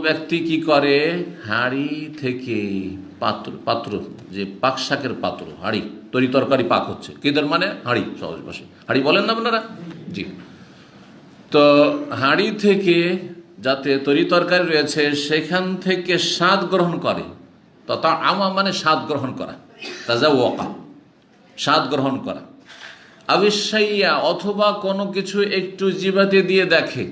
ব্যক্তি কি করে, হাঁড়ি থেকে পাত্র, পাত্র যে পাক শাকের পাত্র, হাঁড়ি তরি তরকারি পাক হচ্ছে, কিদের মানে হাঁড়ি, সহজ ভাষায় হাঁড়ি বলেন না আপনারা, জি। তো হাঁড়ি থেকে যাতে তরি তরকারি রয়েছে সেখান থেকে স্বাদ গ্রহণ করে, তো তা আমা মানে স্বাদ গ্রহণ করা, তাজা ওয়াকা স্বাদ গ্রহণ করা। আবিশাইয়া অথবা কোনো কিছু একটু জিভাতে দিয়ে দেখে,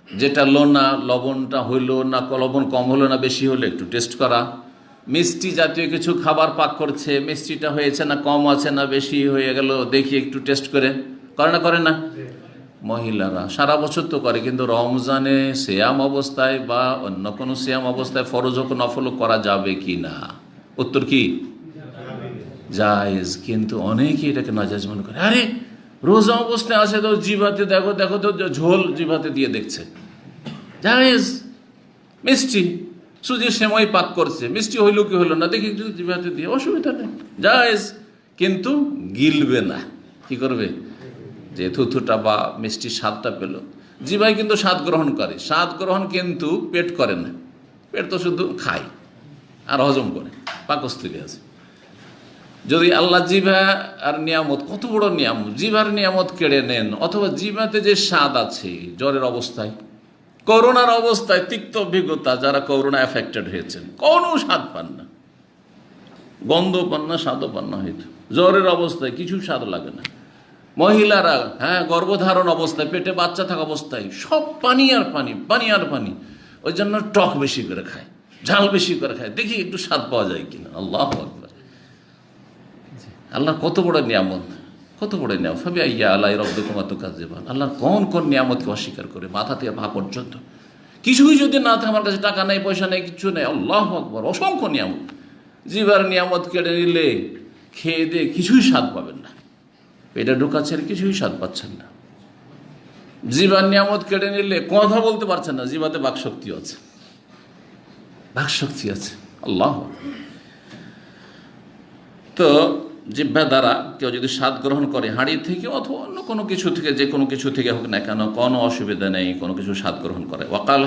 যেটা লোনা, লবণটা হইল না, লবণ কম হলো না বেশি হলো একটু টেস্ট করা। মিষ্টি জাতীয় কিছু খাবার পাক করছে, মিষ্টিটা হয়েছে না কম আছে না বেশি হয়ে গেল দেখি একটু টেস্ট করে করে না মহিলারা সারা বছর তো করে, কিন্তু রমজানে সিয়াম অবস্থায় বা অন্য কোনো সিয়াম অবস্থায় ফরজ হোক নফল করা যাবে কি না? উত্তর কি জায়েজ, কিন্তু অনেকেই এটাকে নাজায়েজ মনে করে। আরে রোজা অবস্থায় আছে তো জিভাতে দেখো দেখো তো ঝোল জিভাতে দিয়ে দেখছে, জায়েজ। মিষ্টি সুজির সেমাই পাক করছে, মিষ্টি হইল কি হইল না দেখি জিভাতে দিয়ে, অসুবিধা নেই, জায়েজ। কিন্তু গিলবে না, কি করবে, যে থুথুটা বা মিষ্টির স্বাদটা পেল, জিভাই কিন্তু স্বাদ গ্রহণ করে, স্বাদ গ্রহণ কিন্তু পেট করে না, পেট তো শুধু খায় আর হজম করে, পাকস্থলী আছে। যদি আল্লাহ জিভা আর নিয়ামত, কত বড় নিয়ামত, জিভার নিয়ামত কেড়ে নেন, অথবা জিভাতে যে স্বাদ আছে জ্বরের অবস্থায়, করোনার অবস্থায়, তিক্ত অভিজ্ঞতা, যারা করোনা এফেক্টেড হয়েছেন কোনো স্বাদ পান না, গন্ধ পান না, স্বাদও পান না, হয়তো জ্বরের অবস্থায় কিছু স্বাদ লাগে না। মহিলারা গর্ভধারণ অবস্থায়, পেটে বাচ্চা থাকা অবস্থায় সব পানি আর পানি, পানি আর পানি, ওই জন্য টক বেশি করে খায়, ঝাল বেশি করে খায়, দেখি একটু স্বাদ পাওয়া যায় কিনা। আল্লাহু আকবার, আল্লাহ কত বড় নিয়ামত, কত বড় নিয়ামত। ভাবি আইয়া আল্লাহ রব্বিকুম তুকাজ্জিবান, আল্লাহর কোন কোন নিয়ামতকে অস্বীকার করে, মাথা থেকে পা পর্যন্ত কিছুই যদি না থাকে, আমার কাছে টাকা নেই, পয়সা নেই, কিছু নেই, আল্লাহু আকবার, অসংখ্য নিয়ামত। জিবার নিয়ামত কেড়ে নিলে খেয়ে দিয়ে কিছুই স্বাদ পাবেন না, পেটে ঢুকাচ্ছেন কিছুই স্বাদ পাচ্ছেন না। জিবার নিয়ামত কেড়ে নিলে কথা বলতে পারছেন না, জিবাতে বাকশক্তি আছে, বাকশক্তি আছে, আল্লাহ। তো জিহ্বা দ্বারা কেউ যদি স্বাদ গ্রহণ করে হাঁড়ি থেকে অথবা অন্য কোনো কিছু থেকে, যে কোনো কিছু থেকে হোক না কেন, কোনো অসুবিধা নেই কোনো কিছু স্বাদ গ্রহণ করে। ওয়াকাল